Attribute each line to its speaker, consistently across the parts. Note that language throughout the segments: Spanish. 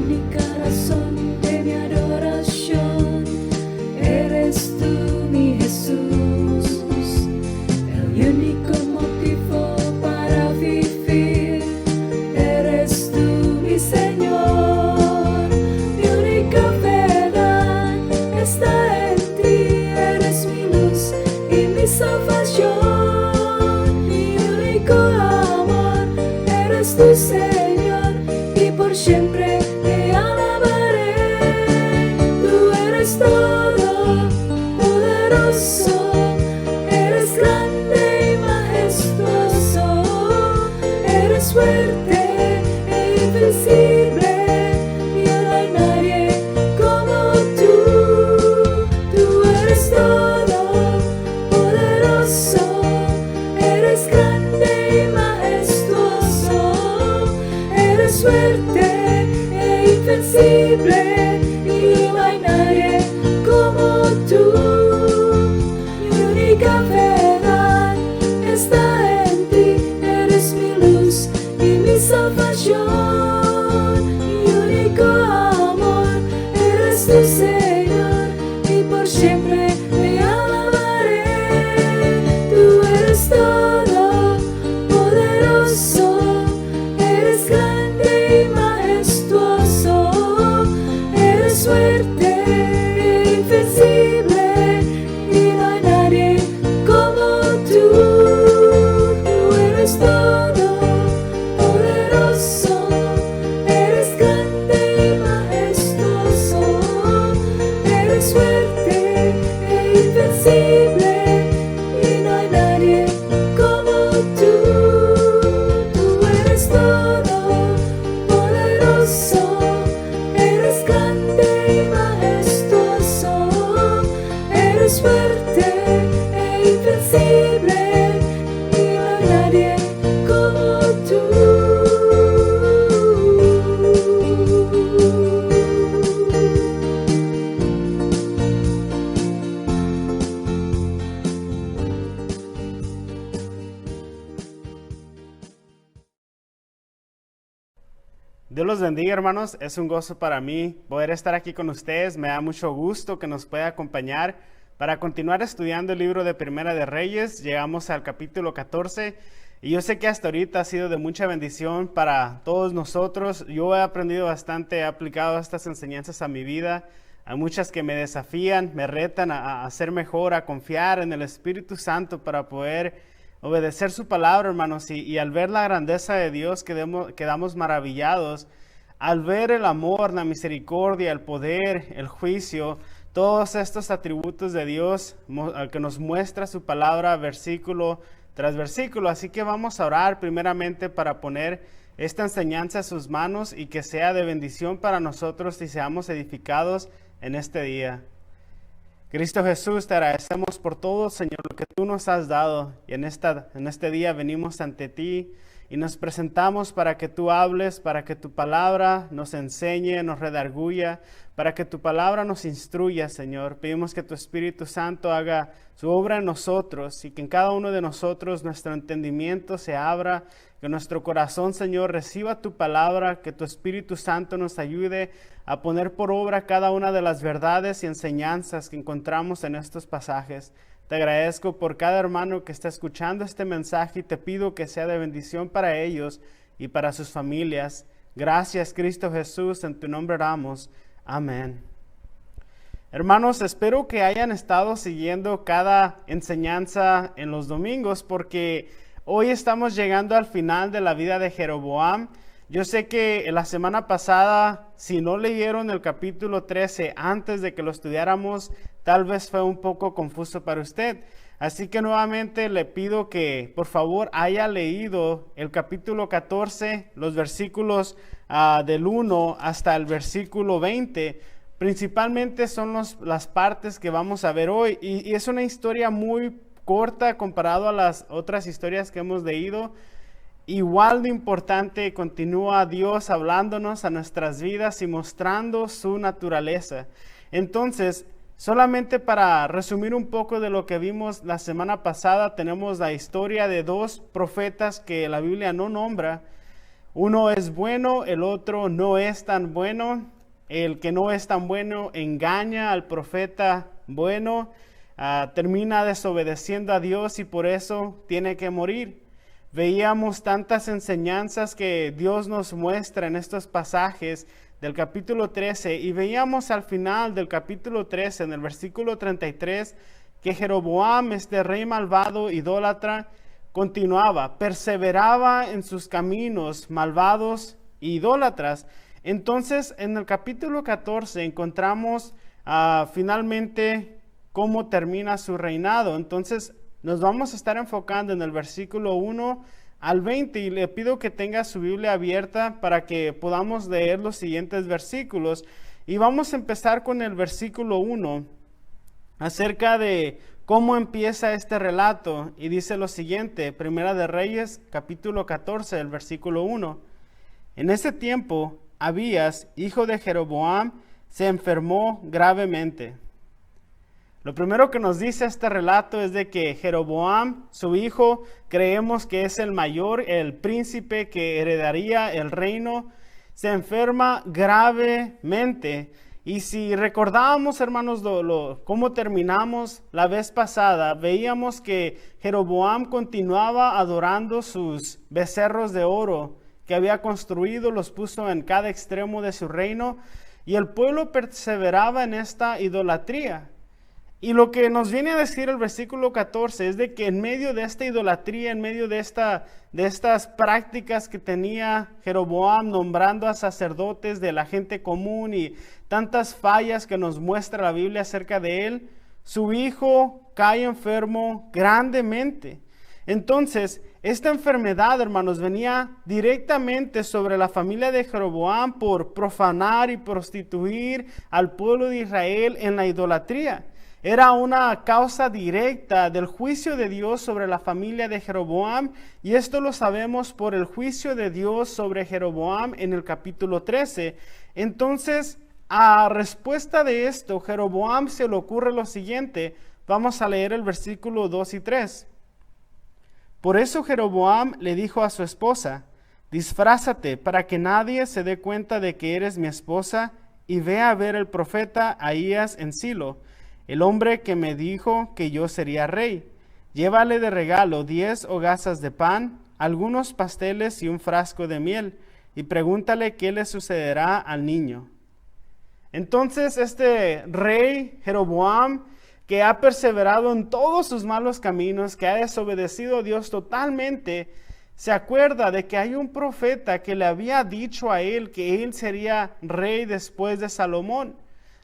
Speaker 1: única razón de mi adoración eres tú, mi Jesús. El único motivo para vivir eres tú, mi Señor. Mi única verdad está en ti, eres mi luz y mi salvación. Mi único amor eres tú, Señor, y por siempre te alabaré. Tú eres todo poderoso, eres grande y majestuoso, eres fuerte e invencible, y no hay nadie como tú. Tú eres todo poderoso, eres grande y majestuoso, eres fuerte e invencible, y no hay nadie como tú. Mi única verdad está en ti, eres mi luz y mi salvación. Mi único amor eres tú, Señor, y por siempre te alabaré. Tú eres todo poderoso, eres grande y majestuoso, eres fuerte e invencible, y no hay nadie como tú. Tú eres todo poderoso, eres grande y majestuoso, eres fuerte e invencible, y no hay nadie como tú. Tú eres todo poderoso, eres grande y majestuoso, eres fuerte e invencible, y no hay nadie como tú.
Speaker 2: Dios los bendiga, hermanos. Es un gozo para mí poder estar aquí con ustedes. Me da mucho gusto que nos pueda acompañar para continuar estudiando el libro de Primera de Reyes. Llegamos al capítulo 14 y yo sé que hasta ahorita ha sido de mucha bendición para todos nosotros. Yo he aprendido bastante, he aplicado estas enseñanzas a mi vida. Hay muchas que me desafían, me retan a ser mejor, a confiar en el Espíritu Santo para poder obedecer su palabra, hermanos, y al ver la grandeza de Dios quedamos maravillados. Al ver el amor, la misericordia, el poder, el juicio, todos estos atributos de Dios que nos muestra su palabra versículo tras versículo. Así que vamos a orar primeramente para poner esta enseñanza a sus manos y que sea de bendición para nosotros y seamos edificados en este día. Cristo Jesús, te agradecemos por todo, Señor, lo que tú nos has dado. Y en este día venimos ante ti y nos presentamos para que tú hables, para que tu palabra nos enseñe, nos redarguya, para que tu palabra nos instruya, Señor. Pedimos que tu Espíritu Santo haga su obra en nosotros y que en cada uno de nosotros nuestro entendimiento se abra, que nuestro corazón, Señor, reciba tu palabra, que tu Espíritu Santo nos ayude a poner por obra cada una de las verdades y enseñanzas que encontramos en estos pasajes. Te agradezco por cada hermano que está escuchando este mensaje y te pido que sea de bendición para ellos y para sus familias. Gracias, Cristo Jesús, en tu nombre oramos. Amén. Hermanos, espero que hayan estado siguiendo cada enseñanza en los domingos porque hoy estamos llegando al final de la vida de Jeroboam. Yo sé que la semana pasada, si no leyeron el capítulo 13 antes de que lo estudiáramos, tal vez fue un poco confuso para usted. Así que nuevamente le pido que por favor haya leído el capítulo 14, los versículos del 1 hasta el versículo 20. Principalmente son las partes que vamos a ver hoy. Y es una historia muy corta comparado a las otras historias que hemos leído. Igual de importante, continúa Dios hablándonos a nuestras vidas y mostrando su naturaleza. Entonces, solamente para resumir un poco de lo que vimos la semana pasada, tenemos la historia de dos profetas que la Biblia no nombra. Uno es bueno, el otro no es tan bueno. El que no es tan bueno engaña al profeta bueno, termina desobedeciendo a Dios y por eso tiene que morir. Veíamos tantas enseñanzas que Dios nos muestra en estos pasajes del capítulo 13 y veíamos al final del capítulo 13, en el versículo 33, que Jeroboam, este rey malvado, idólatra, continuaba, perseveraba en sus caminos malvados e idólatras. Entonces, en el capítulo 14 encontramos finalmente cómo termina su reinado. Entonces, nos vamos a estar enfocando en el versículo 1 al 20 y le pido que tenga su Biblia abierta para que podamos leer los siguientes versículos. Y vamos a empezar con el versículo 1 acerca de cómo empieza este relato. Y dice lo siguiente, Primera de Reyes, capítulo 14, el versículo 1. En ese tiempo, Abías, hijo de Jeroboam, se enfermó gravemente. Lo primero que nos dice este relato es de que Jeroboam, su hijo, creemos que es el mayor, el príncipe que heredaría el reino, se enferma gravemente. Y si recordábamos, hermanos, cómo terminamos la vez pasada, veíamos que Jeroboam continuaba adorando sus becerros de oro que había construido, los puso en cada extremo de su reino, y el pueblo perseveraba en esta idolatría. Y lo que nos viene a decir el versículo 14 es de que en medio de esta idolatría, en medio de estas prácticas que tenía Jeroboam, nombrando a sacerdotes de la gente común y tantas fallas que nos muestra la Biblia acerca de él, su hijo cae enfermo grandemente. Entonces, esta enfermedad, hermanos, venía directamente sobre la familia de Jeroboam por profanar y prostituir al pueblo de Israel en la idolatría. Era una causa directa del juicio de Dios sobre la familia de Jeroboam, y esto lo sabemos por el juicio de Dios sobre Jeroboam en el capítulo 13. Entonces, a respuesta de esto, Jeroboam se le ocurre lo siguiente. Vamos a leer el versículo 2 y 3. Por eso Jeroboam le dijo a su esposa: disfrázate para que nadie se dé cuenta de que eres mi esposa, y ve a ver el profeta Ahías en Silo, el hombre que me dijo que yo sería rey. Llévale de regalo 10 hogazas de pan, algunos pasteles y un frasco de miel, y pregúntale qué le sucederá al niño. Entonces este rey Jeroboam, que ha perseverado en todos sus malos caminos, que ha desobedecido a Dios totalmente, se acuerda de que hay un profeta que le había dicho a él que él sería rey después de Salomón.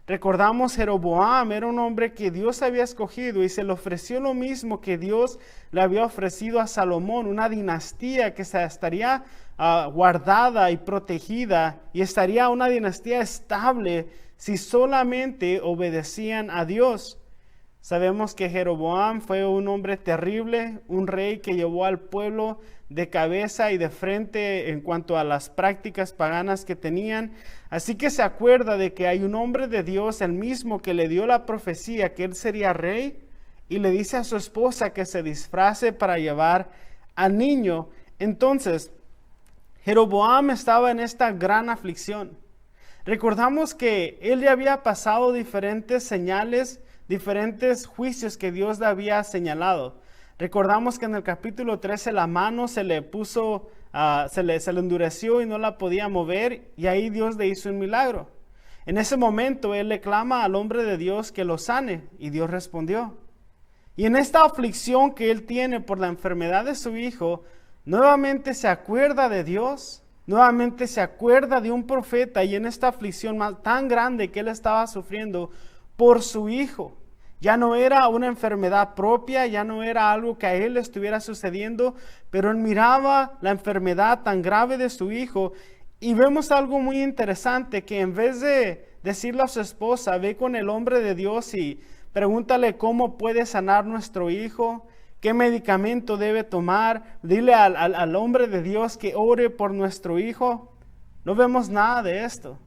Speaker 2: Recordamos, Jeroboam era un hombre que Dios había escogido y se le ofreció lo mismo que Dios le había ofrecido a Salomón, una dinastía que estaría guardada y protegida, y estaría una dinastía estable si solamente obedecían a Dios. Sabemos que Jeroboam fue un hombre terrible, un rey que llevó al pueblo de cabeza y de frente en cuanto a las prácticas paganas que tenían. Así que se acuerda de que hay un hombre de Dios, el mismo que le dio la profecía que él sería rey, y le dice a su esposa que se disfrace para llevar al niño. Entonces, Jeroboam estaba en esta gran aflicción. Recordamos que él ya había pasado diferentes señales, diferentes juicios que Dios le había señalado. Recordamos que en el capítulo 13 la mano se le puso, se le endureció y no la podía mover, y ahí Dios le hizo un milagro. En ese momento él le clama al hombre de Dios que lo sane, y Dios respondió. Y en esta aflicción que él tiene por la enfermedad de su hijo, nuevamente se acuerda de Dios, nuevamente se acuerda de un profeta, y en esta aflicción tan grande que él estaba sufriendo por su hijo. Ya no era una enfermedad propia, ya no era algo que a él le estuviera sucediendo, pero él miraba la enfermedad tan grave de su hijo, y vemos algo muy interesante, que en vez de decirle a su esposa, ve con el hombre de Dios y pregúntale cómo puede sanar nuestro hijo, qué medicamento debe tomar, dile al hombre de Dios que ore por nuestro hijo, no vemos nada de esto.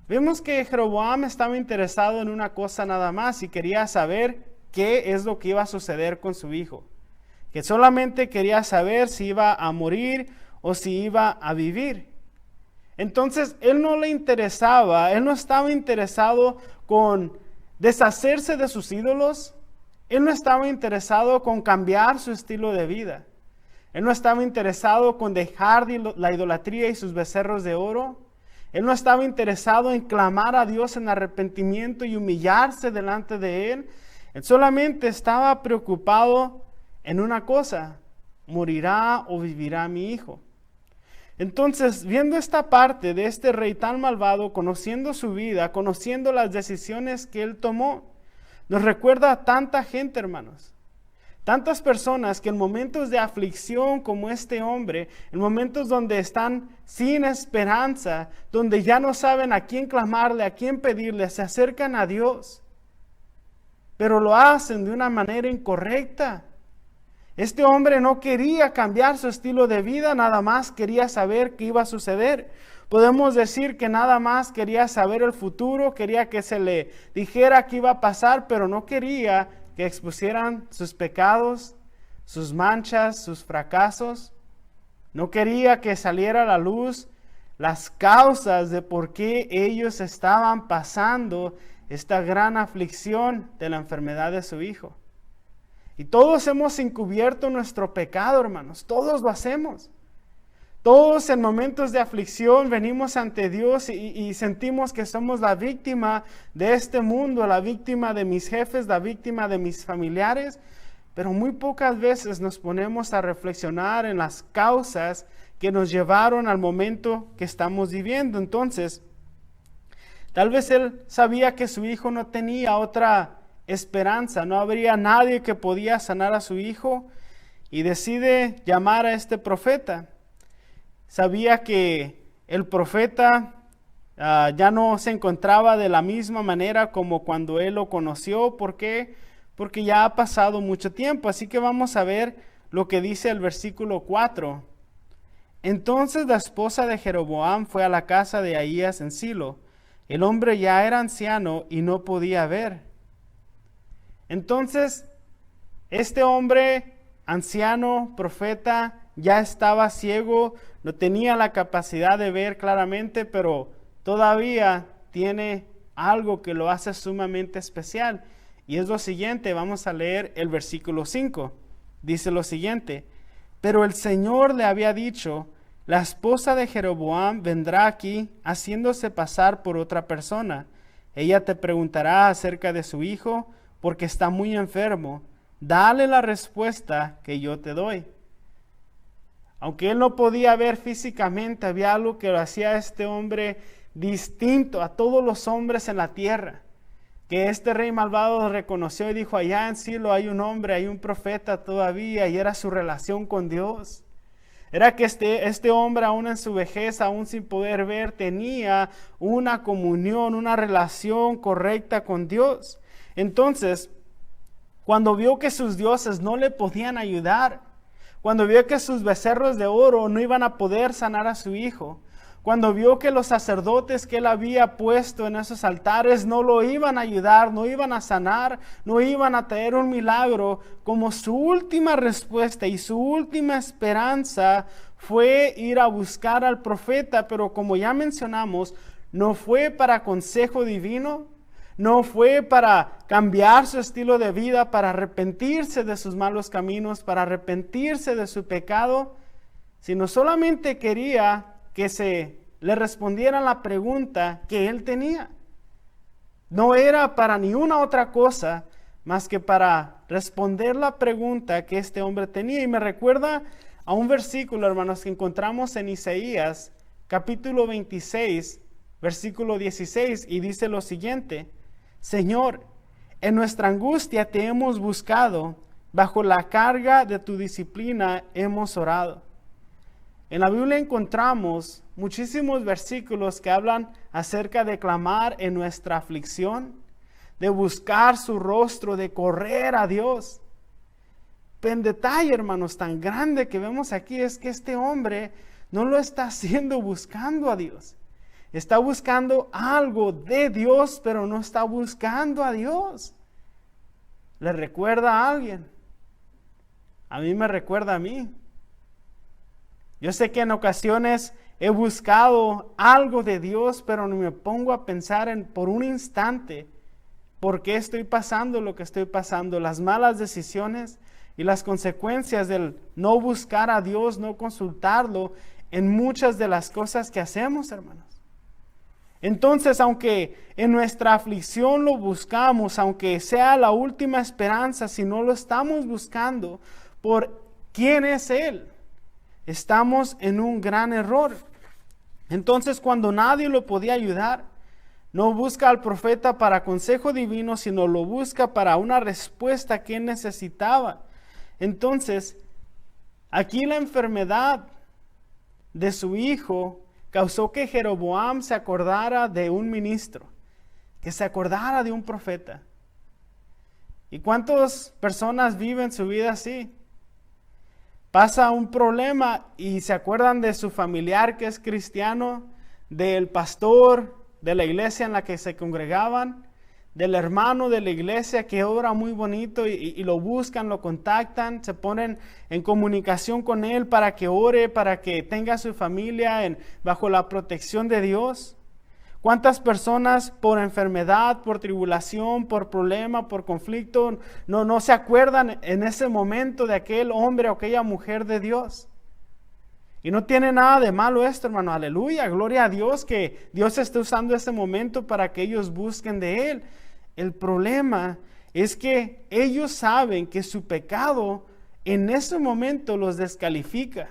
Speaker 2: Vemos que Jeroboam estaba interesado en una cosa nada más, y quería saber qué es lo que iba a suceder con su hijo. Que solamente quería saber si iba a morir o si iba a vivir. Entonces, él no estaba interesado con deshacerse de sus ídolos. Él no estaba interesado con cambiar su estilo de vida. Él no estaba interesado con dejar la idolatría y sus becerros de oro. Él no estaba interesado en clamar a Dios en arrepentimiento y humillarse delante de Él. Él solamente estaba preocupado en una cosa: ¿morirá o vivirá mi hijo? Entonces, viendo esta parte de este rey tan malvado, conociendo su vida, conociendo las decisiones que él tomó, nos recuerda a tanta gente, hermanos. Tantas personas que en momentos de aflicción como este hombre, en momentos donde están sin esperanza, donde ya no saben a quién clamarle, a quién pedirle, se acercan a Dios, pero lo hacen de una manera incorrecta. Este hombre no quería cambiar su estilo de vida, nada más quería saber qué iba a suceder. Podemos decir que nada más quería saber el futuro, quería que se le dijera qué iba a pasar, pero no quería que expusieran sus pecados, sus manchas, sus fracasos. No quería que saliera a la luz las causas de por qué ellos estaban pasando esta gran aflicción de la enfermedad de su hijo. Y todos hemos encubierto nuestro pecado, hermanos. Todos lo hacemos. Todos en momentos de aflicción venimos ante Dios y sentimos que somos la víctima de este mundo, la víctima de mis jefes, la víctima de mis familiares. Pero muy pocas veces nos ponemos a reflexionar en las causas que nos llevaron al momento que estamos viviendo. Entonces, tal vez él sabía que su hijo no tenía otra esperanza, no habría nadie que podía sanar a su hijo, y decide llamar a este profeta. Sabía que el profeta ya no se encontraba de la misma manera como cuando él lo conoció. ¿Por qué? Porque ya ha pasado mucho tiempo. Así que vamos a ver lo que dice el versículo 4. Entonces la esposa de Jeroboam fue a la casa de Ahías en Silo. El hombre ya era anciano y no podía ver. Entonces, este hombre anciano, profeta, ya estaba ciego, no tenía la capacidad de ver claramente, pero todavía tiene algo que lo hace sumamente especial. Y es lo siguiente, vamos a leer el versículo 5. Dice lo siguiente: pero el Señor le había dicho, la esposa de Jeroboam vendrá aquí haciéndose pasar por otra persona. Ella te preguntará acerca de su hijo, porque está muy enfermo. Dale la respuesta que yo te doy. Aunque él no podía ver físicamente, había algo que lo hacía a este hombre distinto a todos los hombres en la tierra. Que este rey malvado reconoció y dijo: allá en Silo hay un hombre, hay un profeta todavía, y era su relación con Dios. Era que este hombre, aún en su vejez, aún sin poder ver, tenía una comunión, una relación correcta con Dios. Entonces, cuando vio que sus dioses no le podían ayudar, cuando vio que sus becerros de oro no iban a poder sanar a su hijo, cuando vio que los sacerdotes que él había puesto en esos altares no lo iban a ayudar, no iban a sanar, no iban a traer un milagro, como su última respuesta y su última esperanza fue ir a buscar al profeta. Pero como ya mencionamos, no fue para consejo divino, no fue para cambiar su estilo de vida, para arrepentirse de sus malos caminos, para arrepentirse de su pecado, sino solamente quería que se le respondiera la pregunta que él tenía. No era para ni una otra cosa más que para responder la pregunta que este hombre tenía. Y me recuerda a un versículo, hermanos, que encontramos en Isaías, capítulo 26, versículo 16, y dice lo siguiente: Señor, en nuestra angustia te hemos buscado, bajo la carga de tu disciplina hemos orado. En la Biblia encontramos muchísimos versículos que hablan acerca de clamar en nuestra aflicción, de buscar su rostro, de correr a Dios. Pero el detalle, hermanos, tan grande que vemos aquí es que este hombre no lo está haciendo buscando a Dios. Está buscando algo de Dios, pero no está buscando a Dios. ¿Le recuerda a alguien? A mí me recuerda a mí. Yo sé que en ocasiones he buscado algo de Dios, pero no me pongo a pensar por un instante por qué estoy pasando lo que estoy pasando, las malas decisiones y las consecuencias del no buscar a Dios, no consultarlo en muchas de las cosas que hacemos, hermanos. Entonces, aunque en nuestra aflicción lo buscamos, aunque sea la última esperanza, si no lo estamos buscando por quién es Él, estamos en un gran error. Entonces, cuando nadie lo podía ayudar, no busca al profeta para consejo divino, sino lo busca para una respuesta que él necesitaba. Entonces, aquí la enfermedad de su hijo causó que Jeroboam se acordara de un ministro, que se acordara de un profeta. ¿Y cuántas personas viven su vida así? Pasa un problema y se acuerdan de su familiar que es cristiano, del pastor de la iglesia en la que se congregaban, del hermano de la iglesia que ora muy bonito y lo buscan, lo contactan, se ponen en comunicación con él para que ore, para que tenga su familia bajo la protección de Dios. ¿Cuántas personas por enfermedad, por tribulación, por problema, por conflicto, no se acuerdan en ese momento de aquel hombre o aquella mujer de Dios? Y no tiene nada de malo esto, hermano. Aleluya, gloria a Dios que Dios está usando este momento para que ellos busquen de Él. El problema es que ellos saben que su pecado en ese momento los descalifica.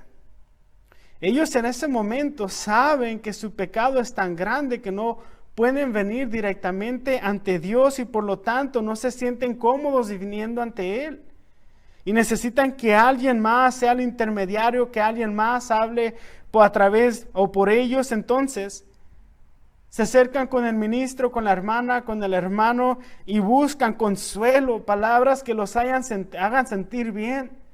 Speaker 2: Ellos en ese momento saben que su pecado es tan grande que no pueden venir directamente ante Dios y por lo tanto no se sienten cómodos viniendo ante Él. Y necesitan que alguien más sea el intermediario, que alguien más hable a través o por ellos. Entonces se acercan con el ministro, con la hermana, con el hermano y buscan consuelo, palabras que los hagan sentir bien.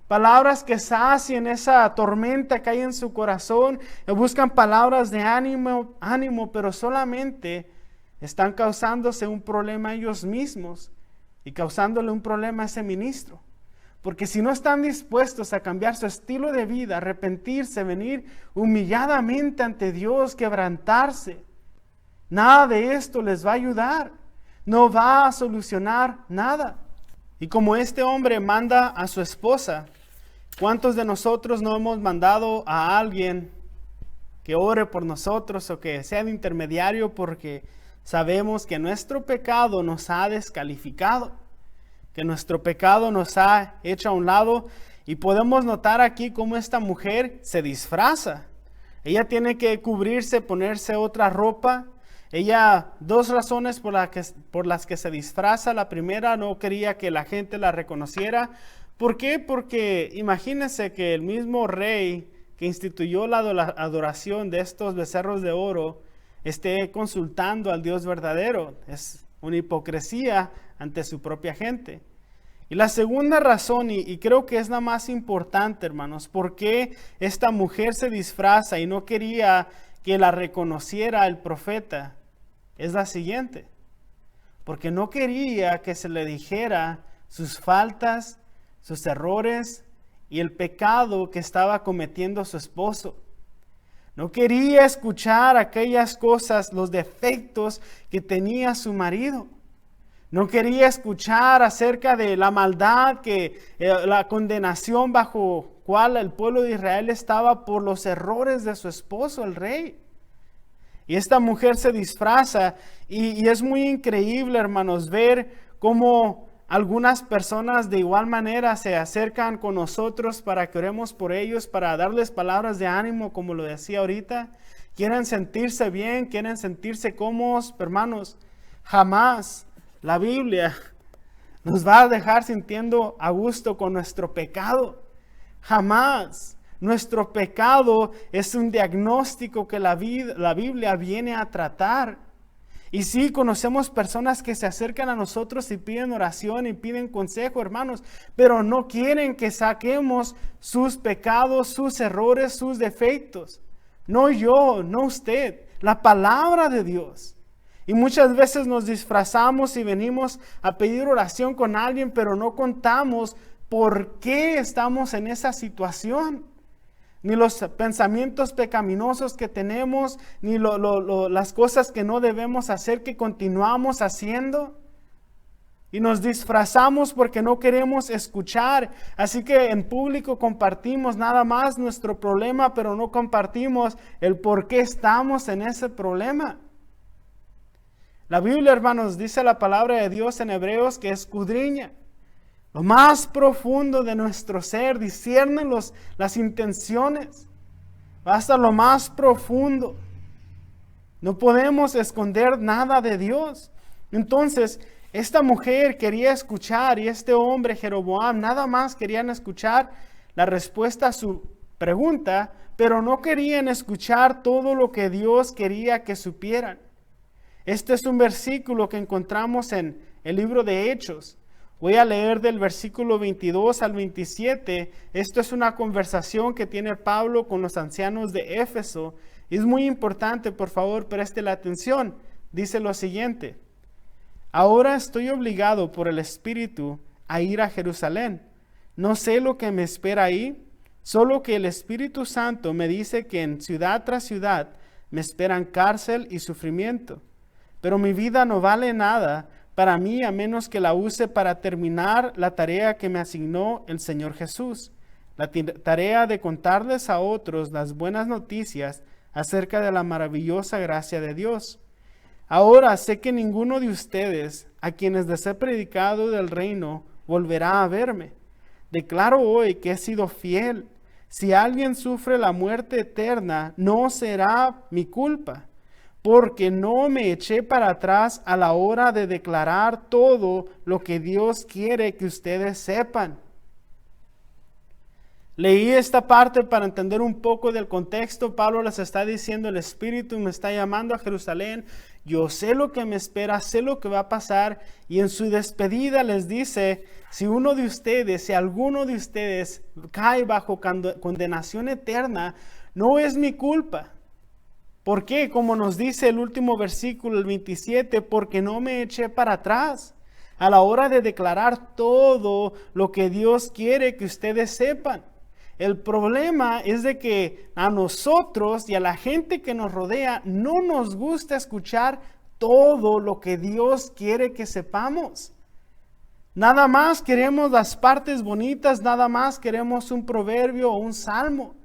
Speaker 2: Palabras que sacien esa tormenta que hay en su corazón. Buscan palabras de ánimo, pero solamente están causándose un problema a ellos mismos y causándole un problema a ese ministro. Porque si no están dispuestos a cambiar su estilo de vida, arrepentirse, venir humilladamente ante Dios, quebrantarse, nada de esto les va a ayudar. No va a solucionar nada. Y como este hombre manda a su esposa, ¿cuántos de nosotros no hemos mandado a alguien que ore por nosotros o que sea de intermediario porque sabemos que nuestro pecado nos ha descalificado, que nuestro pecado nos ha hecho a un lado? Y podemos notar aquí cómo esta mujer se disfraza. Ella tiene que cubrirse, ponerse otra ropa. Ella, dos razones por las que se disfraza. La primera, no quería que la gente la reconociera. ¿Por qué? Porque imagínense que el mismo rey que instituyó la adoración de estos becerros de oro esté consultando al Dios verdadero. Es una hipocresía ante su propia gente. Y la segunda razón, y creo que es la más importante, hermanos, ¿por qué esta mujer se disfraza y no quería que la reconociera el profeta? Es la siguiente: porque no quería que se le dijera sus faltas, sus errores y el pecado que estaba cometiendo su esposo. No quería escuchar aquellas cosas, los defectos que tenía su marido. No quería escuchar acerca de la maldad, la condenación bajo cual el pueblo de Israel estaba por los errores de su esposo, el rey. Y esta mujer se disfraza y es muy increíble, hermanos, ver cómo algunas personas de igual manera se acercan con nosotros para que oremos por ellos, para darles palabras de ánimo, como lo decía ahorita. Quieren sentirse bien, quieren sentirse cómodos, hermanos. Jamás la Biblia nos va a dejar sintiendo a gusto con nuestro pecado. Jamás. Nuestro pecado es un diagnóstico que la Biblia viene a tratar. Y sí, conocemos personas que se acercan a nosotros y piden oración y piden consejo, hermanos, pero no quieren que saquemos sus pecados, sus errores, sus defectos. No yo, no usted, la palabra de Dios. Y muchas veces nos disfrazamos y venimos a pedir oración con alguien, pero no contamos por qué estamos en esa situación. ni los pensamientos pecaminosos que tenemos, ni las cosas que no debemos hacer que continuamos haciendo. Y nos disfrazamos porque no queremos escuchar. Así que en público compartimos nada más nuestro problema, pero no compartimos el por qué estamos en ese problema. La Biblia, hermanos, dice la palabra de Dios en Hebreos que escudriña lo más profundo de nuestro ser, discierne las intenciones, hasta lo más profundo. No podemos esconder nada de Dios. Entonces, esta mujer quería escuchar y este hombre, Jeroboam, nada más querían escuchar la respuesta a su pregunta, pero no querían escuchar todo lo que Dios quería que supieran. Este es un versículo que encontramos en el libro de Hechos. Voy a leer del versículo 22 al 27. Esto es una conversación que tiene Pablo con los ancianos de Éfeso. Es muy importante, por favor, preste la atención. Dice lo siguiente: ahora estoy obligado por el Espíritu a ir a Jerusalén. No sé lo que me espera ahí, solo que el Espíritu Santo me dice que en ciudad tras ciudad me esperan cárcel y sufrimiento. Pero mi vida no vale nada para mí a menos que la use para terminar la tarea que me asignó el Señor Jesús, la tarea de contarles a otros las buenas noticias acerca de la maravillosa gracia de Dios. Ahora sé que ninguno de ustedes, a quienes les he predicado del reino, volverá a verme. Declaro hoy que he sido fiel. Si alguien sufre la muerte eterna, no será mi culpa, porque no me eché para atrás a la hora de declarar todo lo que Dios quiere que ustedes sepan. Leí esta parte para entender un poco del contexto. Pablo les está diciendo: el Espíritu me está llamando a Jerusalén. Yo sé lo que me espera, sé lo que va a pasar. Y en su despedida les dice: si alguno de ustedes cae bajo condenación eterna, no es mi culpa. ¿Por qué? Como nos dice el último versículo, el 27, porque no me eché para atrás a la hora de declarar todo lo que Dios quiere que ustedes sepan. El problema es de que a nosotros y a la gente que nos rodea no nos gusta escuchar todo lo que Dios quiere que sepamos. Nada más queremos las partes bonitas, nada más queremos un proverbio o un salmo.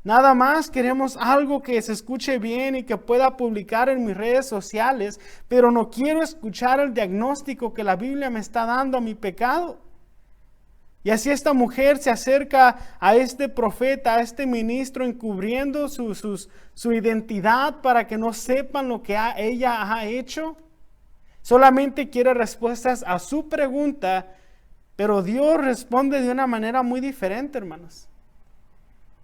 Speaker 2: Nada más queremos algo que se escuche bien y que pueda publicar en mis redes sociales, pero no quiero escuchar el diagnóstico que la Biblia me está dando a mi pecado. Y así esta mujer se acerca a este profeta, a este ministro, encubriendo su identidad para que no sepan lo que ella ha hecho. Solamente quiere respuestas a su pregunta, pero Dios responde de una manera muy diferente, hermanos.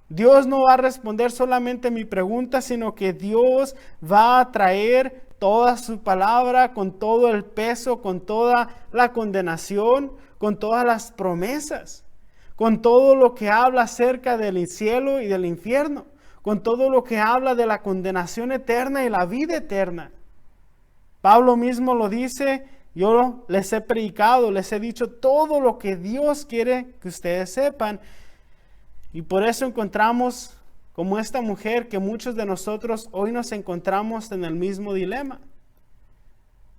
Speaker 2: Dios no va a responder solamente mi pregunta, sino que Dios va a traer toda su palabra con todo el peso, con toda la condenación, con todas las promesas, con todo lo que habla acerca del cielo y del infierno, con todo lo que habla de la condenación eterna y la vida eterna. Pablo mismo lo dice: yo les he predicado, les he dicho todo lo que Dios quiere que ustedes sepan. Y por eso encontramos, como esta mujer, que muchos de nosotros hoy nos encontramos en el mismo dilema.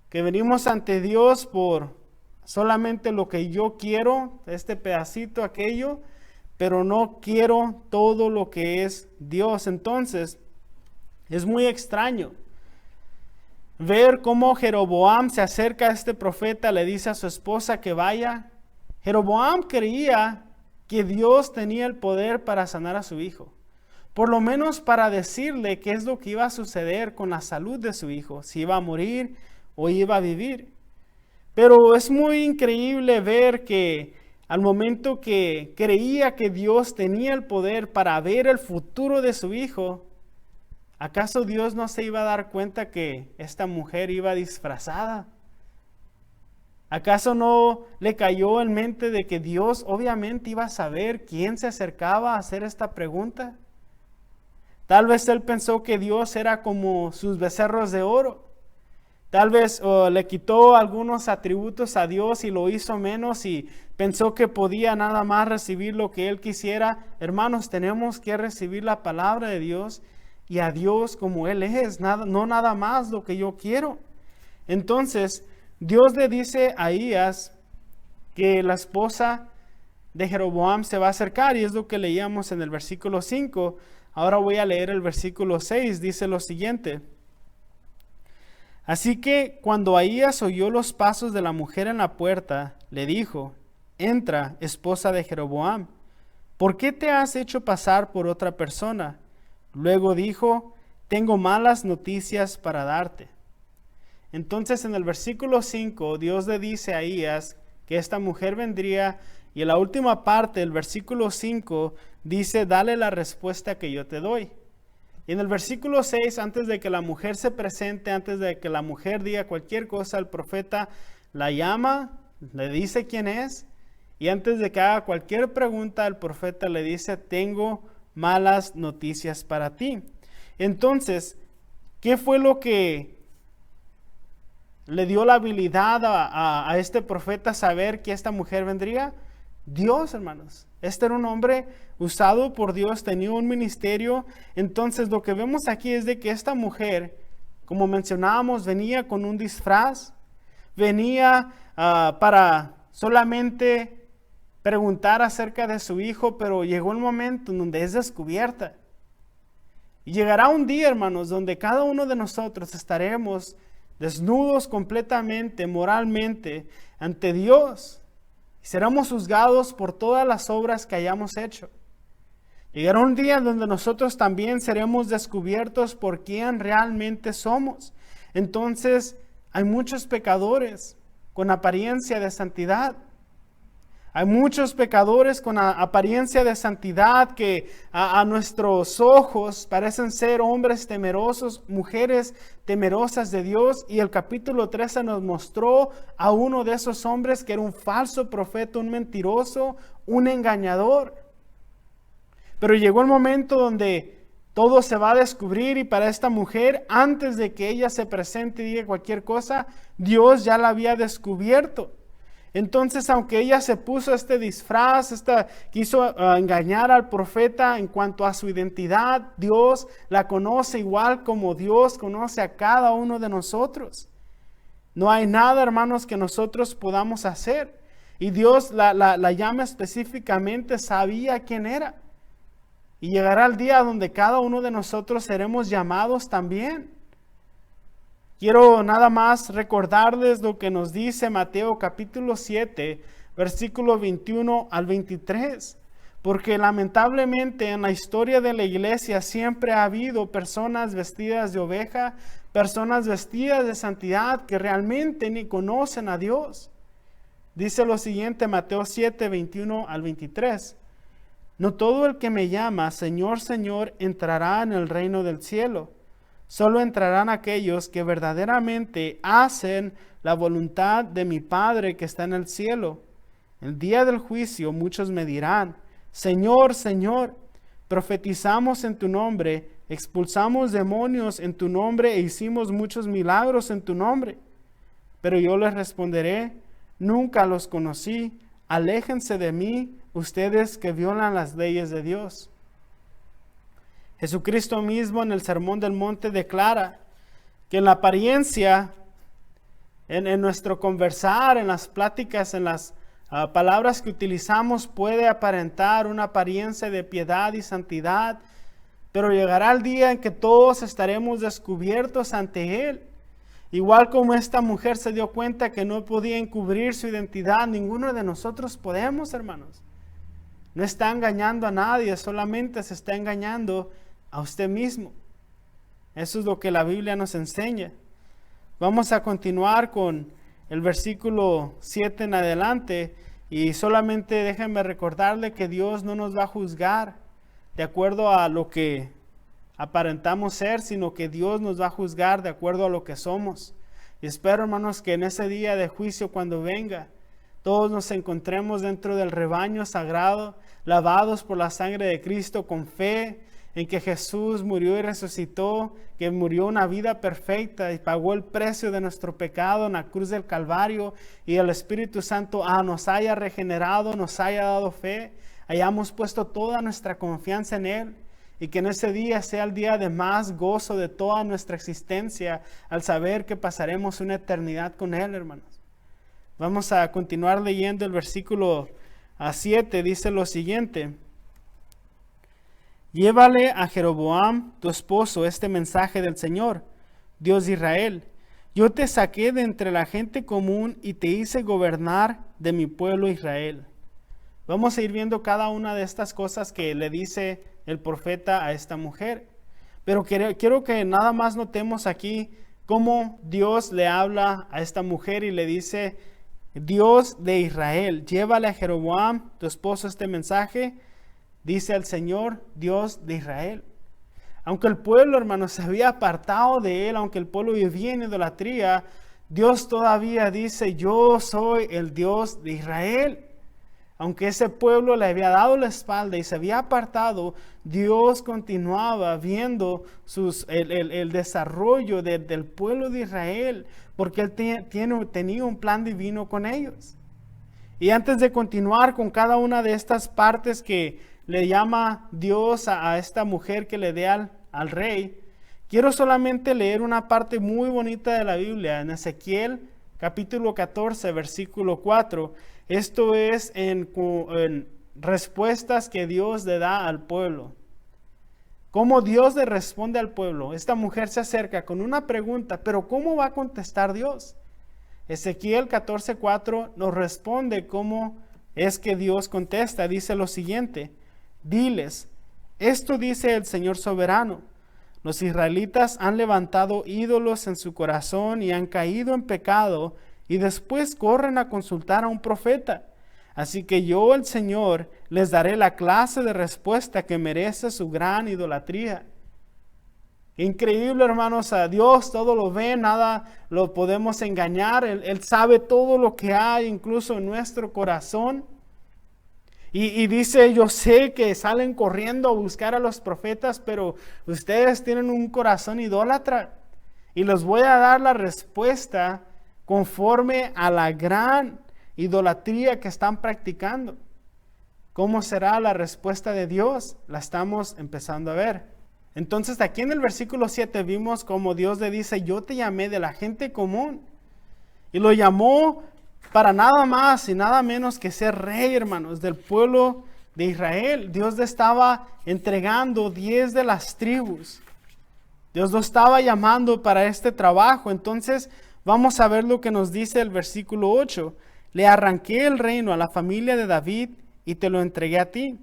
Speaker 2: Que venimos ante Dios por solamente lo que yo quiero, este pedacito, aquello, pero no quiero todo lo que es Dios. Entonces, es muy extraño ver cómo Jeroboam se acerca a este profeta, le dice a su esposa que vaya. Jeroboam creía que Dios tenía el poder para sanar a su hijo, por lo menos para decirle qué es lo que iba a suceder con la salud de su hijo, si iba a morir o iba a vivir. Pero es muy increíble ver que al momento que creía que Dios tenía el poder para ver el futuro de su hijo, ¿acaso Dios no se iba a dar cuenta que esta mujer iba disfrazada? ¿Acaso no le cayó en mente de que Dios obviamente iba a saber quién se acercaba a hacer esta pregunta? Tal vez él pensó que Dios era como sus becerros de oro. tal vez le quitó algunos atributos a Dios y lo hizo menos y pensó que podía nada más recibir lo que él quisiera. Hermanos, tenemos que recibir la palabra de Dios y a Dios como Él es, no nada más lo que yo quiero. Entonces, Dios le dice a Ahías que la esposa de Jeroboam se va a acercar, y es lo que leíamos en el versículo 5. Ahora voy a leer el versículo 6, dice lo siguiente: así que cuando Ahías oyó los pasos de la mujer en la puerta, le dijo: entra, esposa de Jeroboam, ¿por qué te has hecho pasar por otra persona? Luego dijo: tengo malas noticias para darte. Entonces en el versículo 5 Dios le dice a Ahías que esta mujer vendría, y en la última parte del versículo 5 dice: dale la respuesta que yo te doy. Y en el versículo 6, antes de que la mujer se presente, antes de que la mujer diga cualquier cosa, el profeta la llama, le dice quién es, y antes de que haga cualquier pregunta, el profeta le dice: tengo malas noticias para ti. Entonces, ¿qué fue lo que le dio la habilidad a este profeta saber que esta mujer vendría? Dios, hermanos. Este era un hombre usado por Dios, tenía un ministerio. Entonces lo que vemos aquí es de que esta mujer, como mencionábamos, venía con un disfraz, venía para solamente preguntar acerca de su hijo, pero llegó el momento en donde es descubierta. Y llegará un día, hermanos, donde cada uno de nosotros estaremos desnudos completamente, moralmente, ante Dios. Y seremos juzgados por todas las obras que hayamos hecho. Llegará un día donde nosotros también seremos descubiertos por quién realmente somos. Entonces, hay muchos pecadores con apariencia de santidad. Hay muchos pecadores con apariencia de santidad que a nuestros ojos parecen ser hombres temerosos, mujeres temerosas de Dios. Y el capítulo 13 nos mostró a uno de esos hombres que era un falso profeta, un mentiroso, un engañador. Pero llegó el momento donde todo se va a descubrir, y para esta mujer, antes de que ella se presente y diga cualquier cosa, Dios ya la había descubierto. Entonces, aunque ella se puso este disfraz, quiso engañar al profeta en cuanto a su identidad, Dios la conoce igual como Dios conoce a cada uno de nosotros. No hay nada, hermanos, que nosotros podamos hacer. Y Dios la llama específicamente, sabía quién era. Y llegará el día donde cada uno de nosotros seremos llamados también. Quiero nada más recordarles lo que nos dice Mateo capítulo 7, versículo 21 al 23. Porque lamentablemente en la historia de la iglesia siempre ha habido personas vestidas de oveja, personas vestidas de santidad que realmente ni conocen a Dios. Dice lo siguiente, Mateo 7, 21 al 23. No todo el que me llama Señor, Señor entrará en el reino del cielo. Solo entrarán aquellos que verdaderamente hacen la voluntad de mi Padre que está en el cielo. El día del juicio muchos me dirán: Señor, Señor, profetizamos en tu nombre, expulsamos demonios en tu nombre e hicimos muchos milagros en tu nombre. Pero yo les responderé: nunca los conocí, aléjense de mí, ustedes que violan las leyes de Dios. Jesucristo mismo en el Sermón del Monte declara que en la apariencia, en nuestro conversar, en las pláticas, en las palabras que utilizamos, puede aparentar una apariencia de piedad y santidad, pero llegará el día en que todos estaremos descubiertos ante Él. Igual como esta mujer se dio cuenta que no podía encubrir su identidad, ninguno de nosotros podemos, hermanos. No está engañando a nadie, solamente se está engañando a usted mismo. Eso es lo que la Biblia nos enseña. Vamos a continuar con el versículo 7 en adelante, y solamente déjenme recordarle que Dios no nos va a juzgar de acuerdo a lo que aparentamos ser, sino que Dios nos va a juzgar de acuerdo a lo que somos. Y espero, hermanos, que en ese día de juicio, cuando venga, todos nos encontremos dentro del rebaño sagrado, lavados por la sangre de Cristo, con fe, en que Jesús murió y resucitó, que murió una vida perfecta y pagó el precio de nuestro pecado en la cruz del Calvario, y el Espíritu Santo nos haya regenerado, nos haya dado fe, hayamos puesto toda nuestra confianza en Él, y que en ese día sea el día de más gozo de toda nuestra existencia al saber que pasaremos una eternidad con Él, hermanos. Vamos a continuar leyendo el versículo 7, dice lo siguiente: llévale a Jeroboam, tu esposo, este mensaje del Señor, Dios de Israel. Yo te saqué de entre la gente común y te hice gobernar de mi pueblo Israel. Vamos a ir viendo cada una de estas cosas que le dice el profeta a esta mujer. Pero quiero que nada más notemos aquí cómo Dios le habla a esta mujer y le dice: Dios de Israel, llévale a Jeroboam, tu esposo, este mensaje, dice el Señor, Dios de Israel. Aunque el pueblo, hermanos, se había apartado de Él, aunque el pueblo vivía en idolatría, Dios todavía dice: yo soy el Dios de Israel. Aunque ese pueblo le había dado la espalda y se había apartado, Dios continuaba viendo el desarrollo del pueblo de Israel, porque Él tenía un plan divino con ellos. Y antes de continuar con cada una de estas partes que le llama Dios a esta mujer que le dé al rey, quiero solamente leer una parte muy bonita de la Biblia, en Ezequiel capítulo 14, versículo 4. Esto es en respuestas que Dios le da al pueblo. ¿Cómo Dios le responde al pueblo? Esta mujer se acerca con una pregunta, pero ¿cómo va a contestar Dios? Ezequiel 14:4 nos responde cómo es que Dios contesta. Dice lo siguiente: diles, esto dice el Señor soberano, los israelitas han levantado ídolos en su corazón y han caído en pecado, y después corren a consultar a un profeta. Así que yo, el Señor, les daré la clase de respuesta que merece su gran idolatría. Increíble, hermanos, a Dios todo lo ve, nada lo podemos engañar. Él sabe todo lo que hay, incluso en nuestro corazón. Y dice: yo sé que salen corriendo a buscar a los profetas, pero ustedes tienen un corazón idólatra. Y les voy a dar la respuesta conforme a la gran idolatría que están practicando. ¿Cómo será la respuesta de Dios? La estamos empezando a ver. Entonces aquí en el versículo 7 vimos como Dios le dice: yo te llamé de la gente común. Y lo llamó para nada más y nada menos que ser rey, hermanos, del pueblo de Israel. Dios le estaba entregando 10 de las tribus. Dios lo estaba llamando para este trabajo. Entonces vamos a ver lo que nos dice el versículo 8. Le arranqué el reino a la familia de David y te lo entregué a ti.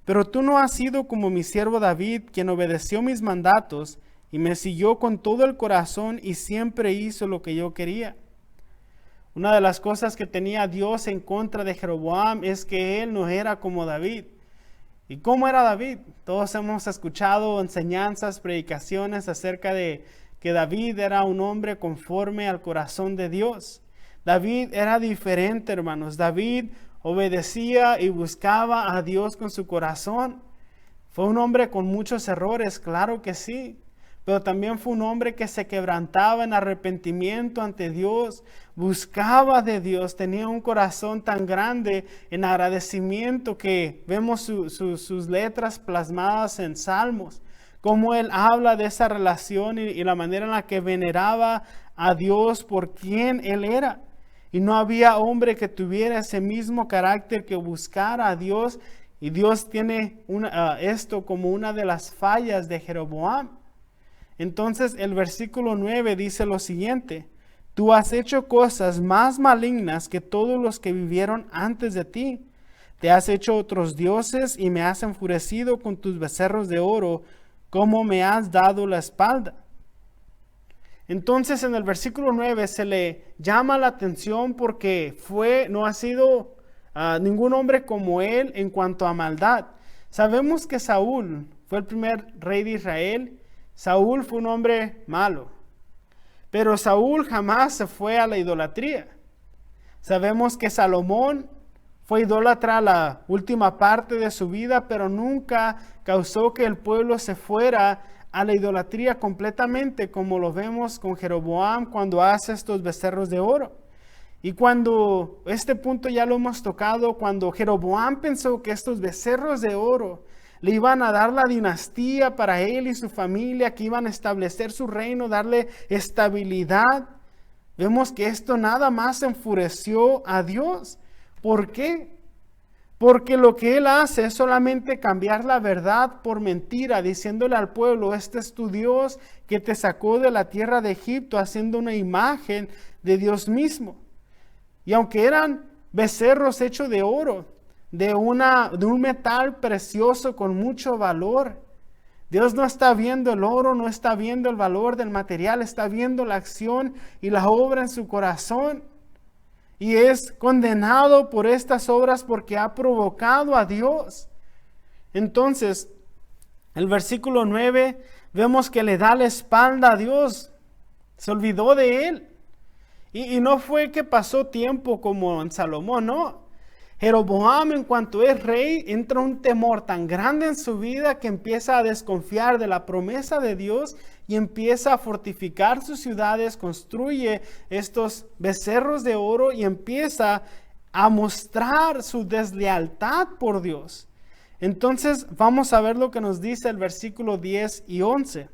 Speaker 2: Pero tú no has sido como mi siervo David, quien obedeció mis mandatos y me siguió con todo el corazón y siempre hizo lo que yo quería. Una de las cosas que tenía Dios en contra de Jeroboam es que él no era como David. ¿Y cómo era David? Todos hemos escuchado enseñanzas, predicaciones acerca de que David era un hombre conforme al corazón de Dios. David era diferente, hermanos. David obedecía y buscaba a Dios con su corazón. Fue un hombre con muchos errores, claro que sí. Pero también fue un hombre que se quebrantaba en arrepentimiento ante Dios, buscaba de Dios, tenía un corazón tan grande en agradecimiento que vemos sus letras plasmadas en Salmos, cómo él habla de esa relación y la manera en la que veneraba a Dios por quien él era. Y no había hombre que tuviera ese mismo carácter, que buscara a Dios, y Dios tiene esto como una de las fallas de Jeroboam. Entonces el versículo 9 dice lo siguiente: tú has hecho cosas más malignas que todos los que vivieron antes de ti. Te has hecho otros dioses y me has enfurecido con tus becerros de oro, como me has dado la espalda. Entonces en el versículo 9 se le llama la atención porque no ha sido ningún hombre como él en cuanto a maldad. Sabemos que Saúl fue el primer rey de Israel. Saúl fue un hombre malo, pero Saúl jamás se fue a la idolatría. Sabemos que Salomón fue idólatra la última parte de su vida, pero nunca causó que el pueblo se fuera a la idolatría completamente, como lo vemos con Jeroboam cuando hace estos becerros de oro. Y cuando este punto ya lo hemos tocado, cuando Jeroboam pensó que estos becerros de oro le iban a dar la dinastía para él y su familia, que iban a establecer su reino, darle estabilidad, vemos que esto nada más enfureció a Dios. ¿Por qué? Porque lo que él hace es solamente cambiar la verdad por mentira, diciéndole al pueblo, este es tu Dios que te sacó de la tierra de Egipto, haciendo una imagen de Dios mismo. Y aunque eran becerros hechos de oro, de un metal precioso con mucho valor, Dios no está viendo el oro, no está viendo el valor del material, está viendo la acción y la obra en su corazón. Y es condenado por estas obras porque ha provocado a Dios. Entonces, el versículo 9, vemos que le da la espalda a Dios. Se olvidó de él. Y no fue que pasó tiempo como en Salomón, no. Jeroboam, en cuanto es rey, entra un temor tan grande en su vida que empieza a desconfiar de la promesa de Dios y empieza a fortificar sus ciudades, construye estos becerros de oro y empieza a mostrar su deslealtad por Dios. Entonces vamos a ver lo que nos dice el versículo 10 y 11.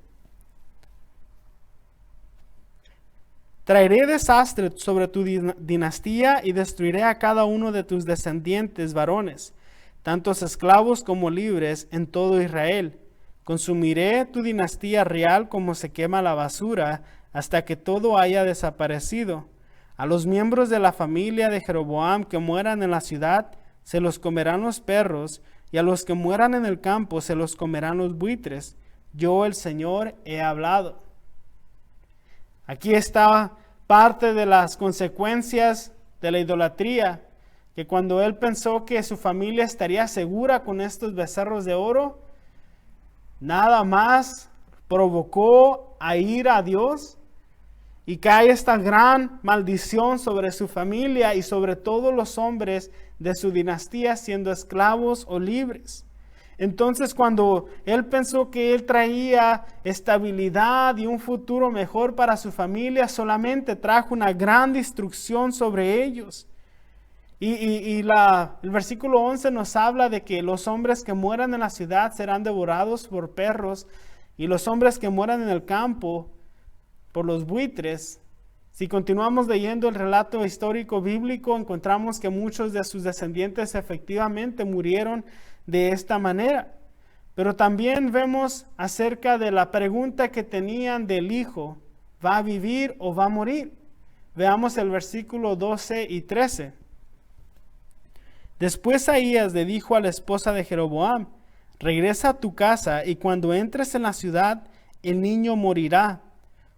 Speaker 2: Traeré desastre sobre tu dinastía y destruiré a cada uno de tus descendientes varones, tantos esclavos como libres en todo Israel. Consumiré tu dinastía real como se quema la basura, hasta que todo haya desaparecido. A los miembros de la familia de Jeroboam que mueran en la ciudad, se los comerán los perros, y a los que mueran en el campo, se los comerán los buitres. Yo, el Señor, he hablado. Aquí está parte de las consecuencias de la idolatría, que cuando él pensó que su familia estaría segura con estos becerros de oro, nada más provocó a ir a Dios y cae esta gran maldición sobre su familia y sobre todos los hombres de su dinastía, siendo esclavos o libres. Entonces, cuando él pensó que él traía estabilidad y un futuro mejor para su familia, solamente trajo una gran destrucción sobre ellos. El versículo 11 nos habla de que los hombres que mueran en la ciudad serán devorados por perros y los hombres que mueran en el campo por los buitres. Si continuamos leyendo el relato histórico bíblico, encontramos que muchos de sus descendientes efectivamente murieron de esta manera. Pero también vemos acerca de la pregunta que tenían del hijo, ¿va a vivir o va a morir? Veamos el versículo 12 y 13. Después Ahías le dijo a la esposa de Jeroboam, regresa a tu casa y cuando entres en la ciudad, el niño morirá.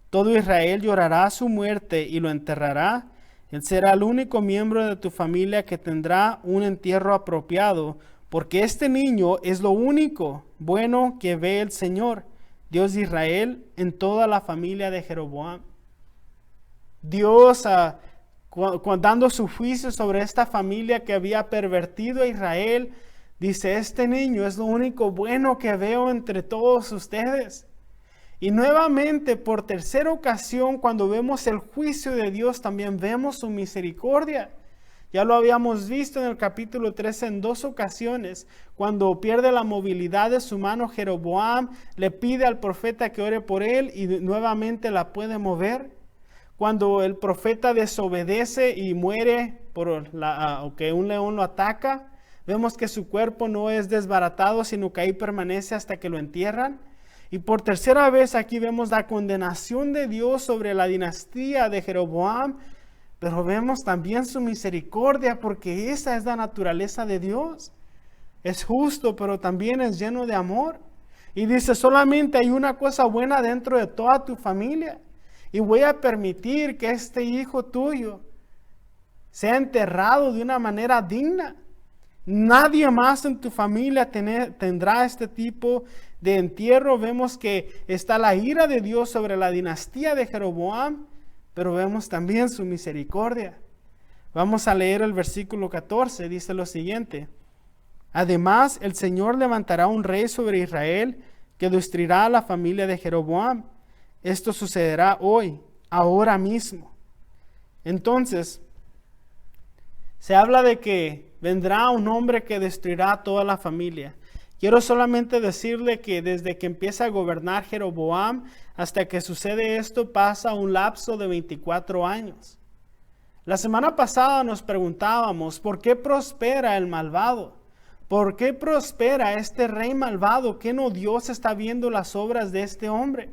Speaker 2: Todo Israel llorará su muerte y lo enterrará. Él será el único miembro de tu familia que tendrá un entierro apropiado, porque este niño es lo único bueno que ve el Señor, Dios de Israel, en toda la familia de Jeroboam. Dios, dando su juicio sobre esta familia que había pervertido a Israel, dice, este niño es lo único bueno que veo entre todos ustedes. Y nuevamente, por tercera ocasión, cuando vemos el juicio de Dios, también vemos su misericordia. Ya lo habíamos visto en el capítulo 13 en 2 ocasiones, cuando pierde la movilidad de su mano Jeroboam, le pide al profeta que ore por él y nuevamente la puede mover. Cuando el profeta desobedece y muere o que un león lo ataca, vemos que su cuerpo no es desbaratado, sino que ahí permanece hasta que lo entierran. Y por tercera vez aquí vemos la condenación de Dios sobre la dinastía de Jeroboam, pero vemos también su misericordia porque esa es la naturaleza de Dios. Es justo, pero también es lleno de amor. Y dice, solamente hay una cosa buena dentro de toda tu familia. Y voy a permitir que este hijo tuyo sea enterrado de una manera digna. Nadie más en tu familia tendrá este tipo de entierro. Vemos que está la ira de Dios sobre la dinastía de Jeroboam, pero vemos también su misericordia. Vamos a leer el versículo 14, dice lo siguiente. Además, el Señor levantará un rey sobre Israel que destruirá a la familia de Jeroboam. Esto sucederá hoy, ahora mismo. Entonces, se habla de que vendrá un hombre que destruirá a toda la familia. Quiero solamente decirle que desde que empieza a gobernar Jeroboam hasta que sucede esto pasa un lapso de 24 años. La semana pasada nos preguntábamos, ¿por qué prospera el malvado? ¿Por qué prospera este rey malvado? ¿Qué no Dios está viendo las obras de este hombre?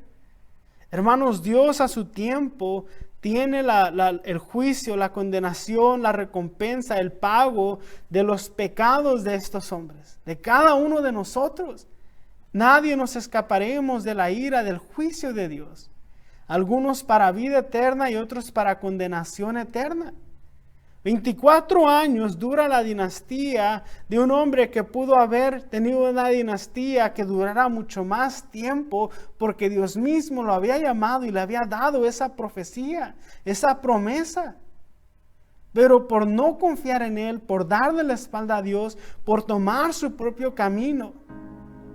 Speaker 2: Hermanos, Dios a su tiempo tiene el juicio, la condenación, la recompensa, el pago de los pecados de estos hombres, de cada uno de nosotros. Nadie nos escaparemos de la ira, del juicio de Dios. Algunos para vida eterna y otros para condenación eterna. 24 años dura la dinastía de un hombre que pudo haber tenido una dinastía que durara mucho más tiempo porque Dios mismo lo había llamado y le había dado esa profecía, esa promesa. Pero por no confiar en Él, por darle la espalda a Dios, por tomar su propio camino,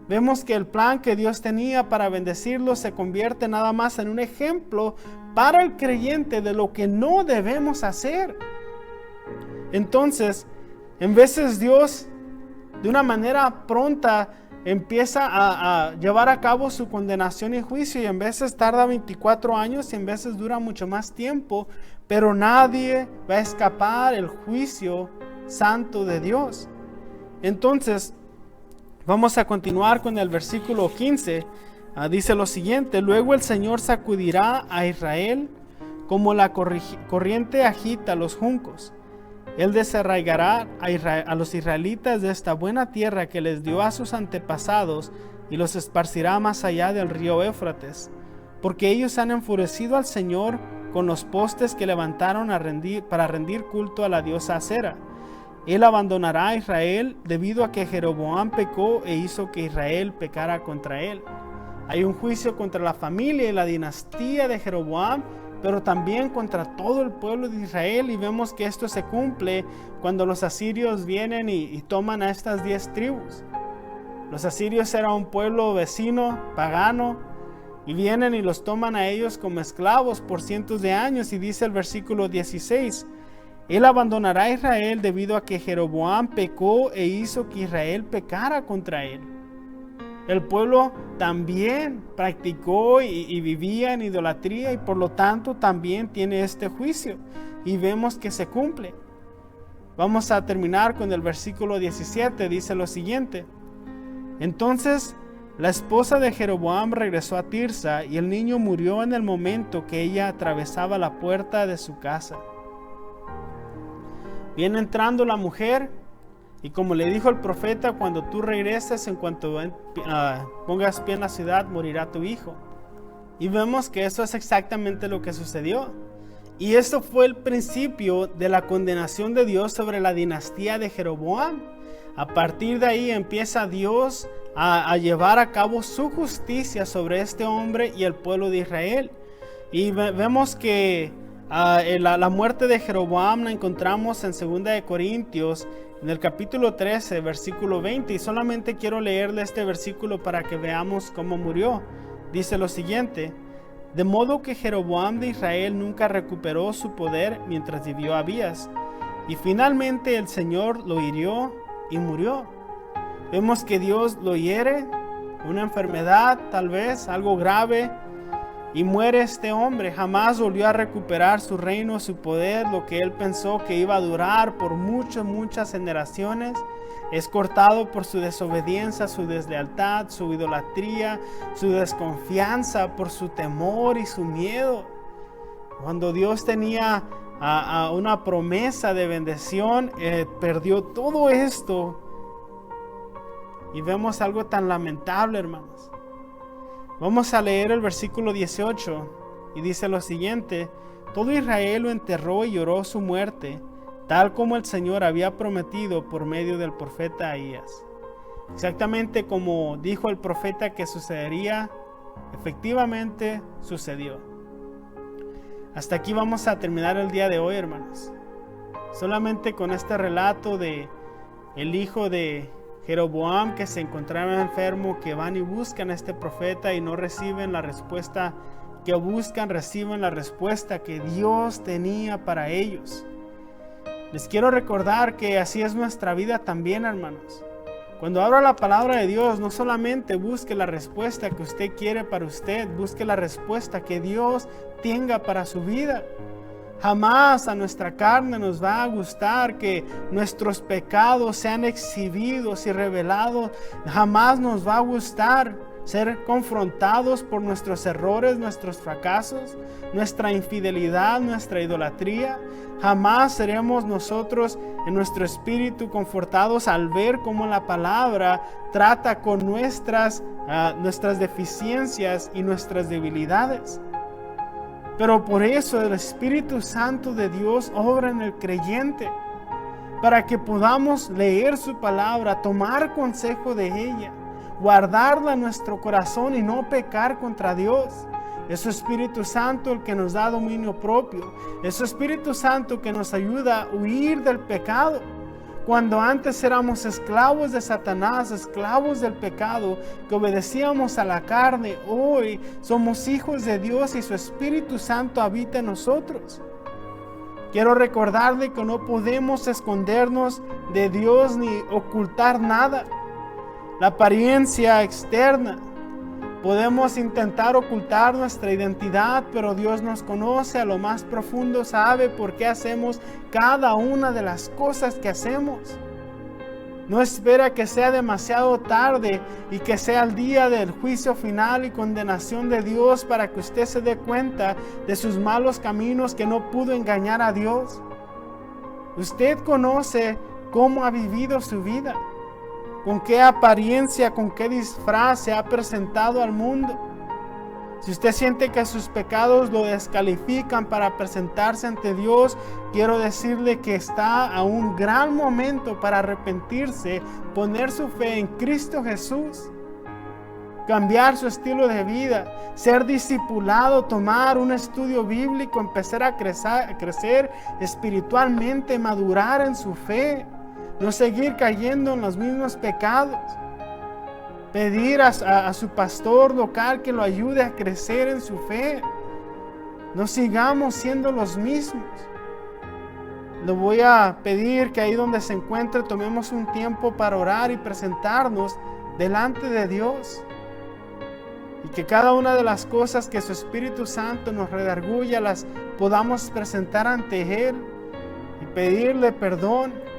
Speaker 2: vemos que el plan que Dios tenía para bendecirlo se convierte nada más en un ejemplo para el creyente de lo que no debemos hacer. Entonces, en veces Dios, de una manera pronta, empieza a llevar a cabo su condenación y juicio, y en veces tarda 24 años y en veces dura mucho más tiempo, pero nadie va a escapar el juicio santo de Dios. Entonces, vamos a continuar con el versículo 15. Dice lo siguiente: luego el Señor sacudirá a Israel como la corriente agita los juncos. Él desarraigará a los israelitas de esta buena tierra que les dio a sus antepasados y los esparcirá más allá del río Éufrates, porque ellos han enfurecido al Señor con los postes que levantaron para rendir culto a la diosa Acera. Él abandonará a Israel debido a que Jeroboam pecó e hizo que Israel pecara contra él. Hay un juicio contra la familia y la dinastía de Jeroboam, pero también contra todo el pueblo de Israel, y vemos que esto se cumple cuando los asirios vienen y toman a estas 10 tribus. Los asirios eran un pueblo vecino, pagano, y vienen y los toman a ellos como esclavos por cientos de años, y dice el versículo 16: Él abandonará a Israel debido a que Jeroboam pecó e hizo que Israel pecara contra él. El pueblo también practicó y vivía en idolatría, y por lo tanto también tiene este juicio, y vemos que se cumple. Vamos a terminar con el versículo 17, dice lo siguiente: entonces la esposa de Jeroboam regresó a Tirsa, y el niño murió en el momento que ella atravesaba la puerta de su casa. Viene entrando la mujer, y como le dijo el profeta, cuando tú regreses, en cuanto pongas pie en la ciudad, morirá tu hijo. Y vemos que eso es exactamente lo que sucedió. Y esto fue el principio de la condenación de Dios sobre la dinastía de Jeroboam. A partir de ahí empieza Dios a llevar a cabo su justicia sobre este hombre y el pueblo de Israel. Y vemos que la muerte de Jeroboam la encontramos en 2 de Corintios, en el capítulo 13, versículo 20, y solamente quiero leerle este versículo para que veamos cómo murió. Dice lo siguiente: de modo que Jeroboam de Israel nunca recuperó su poder mientras vivió Abías, y finalmente el Señor lo hirió y murió. Vemos que Dios lo hiere, una enfermedad, tal vez algo grave, y muere este hombre. Jamás volvió a recuperar su reino, su poder, lo que él pensó que iba a durar por muchas generaciones. Es cortado por su desobediencia, su deslealtad, su idolatría, su desconfianza, por su temor y su miedo. Cuando Dios tenía una promesa de bendición, perdió todo esto. Y vemos algo tan lamentable, hermanos. Vamos a leer el versículo 18 y dice lo siguiente: todo Israel lo enterró y lloró su muerte, tal como el Señor había prometido por medio del profeta Ahías. Exactamente como dijo el profeta que sucedería, efectivamente sucedió. Hasta aquí vamos a terminar el día de hoy, hermanos. solamente con este relato de el hijo de Jeroboam que se encontraba enfermo, que van y buscan a este profeta y no reciben la respuesta que buscan, reciben la respuesta que Dios tenía para ellos. Les quiero recordar que así es nuestra vida también, hermanos. Cuando abra la palabra de Dios, no solamente busque la respuesta que usted quiere para usted, busque la respuesta que Dios tenga para su vida. Jamás a nuestra carne nos va a gustar que nuestros pecados sean exhibidos y revelados. Jamás nos va a gustar ser confrontados por nuestros errores, nuestros fracasos, nuestra infidelidad, nuestra idolatría. Jamás seremos nosotros en nuestro espíritu confortados al ver cómo la palabra trata con nuestras deficiencias y nuestras debilidades. Pero por eso el Espíritu Santo de Dios obra en el creyente, para que podamos leer su palabra, tomar consejo de ella, guardarla en nuestro corazón y no pecar contra Dios. Es su Espíritu Santo el que nos da dominio propio. Es su Espíritu Santo que nos ayuda a huir del pecado. Cuando antes éramos esclavos de Satanás, esclavos del pecado, que obedecíamos a la carne, hoy somos hijos de Dios y su Espíritu Santo habita en nosotros. Quiero recordarle que no podemos escondernos de Dios ni ocultar nada. La apariencia externa. Podemos intentar ocultar nuestra identidad, pero Dios nos conoce a lo más profundo, sabe por qué hacemos cada una de las cosas que hacemos. No espera que sea demasiado tarde y que sea el día del juicio final y condenación de Dios para que usted se dé cuenta de sus malos caminos, que no pudo engañar a Dios. Usted conoce cómo ha vivido su vida. ¿Con qué apariencia, con qué disfraz se ha presentado al mundo? Si usted siente que sus pecados lo descalifican para presentarse ante Dios, quiero decirle que está a un gran momento para arrepentirse, poner su fe en Cristo Jesús, cambiar su estilo de vida, ser discipulado, tomar un estudio bíblico, empezar a crecer espiritualmente, madurar en su fe. No seguir cayendo en los mismos pecados. Pedir a su pastor local que lo ayude a crecer en su fe. No sigamos siendo los mismos. Le voy a pedir que ahí donde se encuentre tomemos un tiempo para orar y presentarnos delante de Dios. Y que cada una de las cosas que su Espíritu Santo nos redarguya las podamos presentar ante Él y pedirle perdón.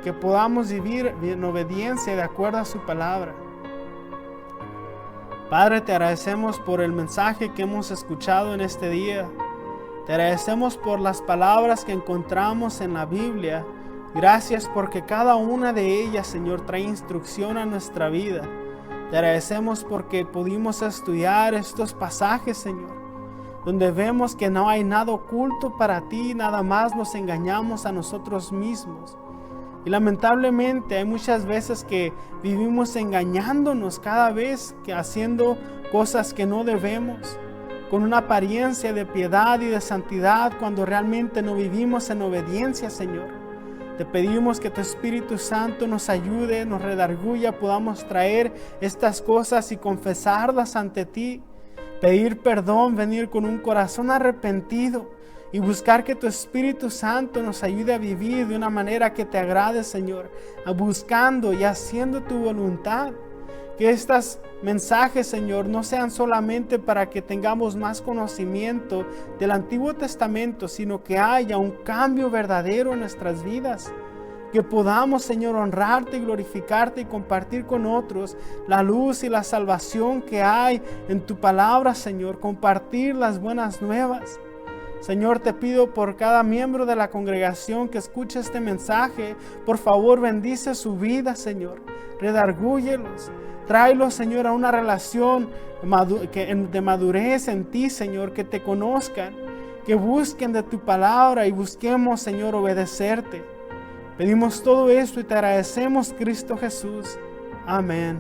Speaker 2: Que podamos vivir en obediencia de acuerdo a su palabra. Padre, te agradecemos por el mensaje que hemos escuchado en este día. Te agradecemos por las palabras que encontramos en la Biblia. Gracias porque cada una de ellas, Señor, trae instrucción a nuestra vida. Te agradecemos porque pudimos estudiar estos pasajes, Señor, donde vemos que no hay nada oculto para ti, nada más nos engañamos a nosotros mismos. Y lamentablemente hay muchas veces que vivimos engañándonos cada vez que haciendo cosas que no debemos, con una apariencia de piedad y de santidad cuando realmente no vivimos en obediencia, Señor. Te pedimos que tu Espíritu Santo nos ayude, nos redarguya, podamos traer estas cosas y confesarlas ante ti, pedir perdón, venir con un corazón arrepentido. Y buscar que tu Espíritu Santo nos ayude a vivir de una manera que te agrade, Señor, buscando y haciendo tu voluntad. Que estos mensajes, Señor, no sean solamente para que tengamos más conocimiento del Antiguo Testamento, sino que haya un cambio verdadero en nuestras vidas. Que podamos, Señor, honrarte y glorificarte y compartir con otros la luz y la salvación que hay en tu palabra, Señor. Compartir las buenas nuevas. Señor, te pido por cada miembro de la congregación que escuche este mensaje, por favor bendice su vida, Señor, redargúyelos, tráelos, Señor, a una relación de madurez en ti, Señor, que te conozcan, que busquen de tu palabra y busquemos, Señor, obedecerte. Pedimos todo esto y te agradecemos, Cristo Jesús. Amén.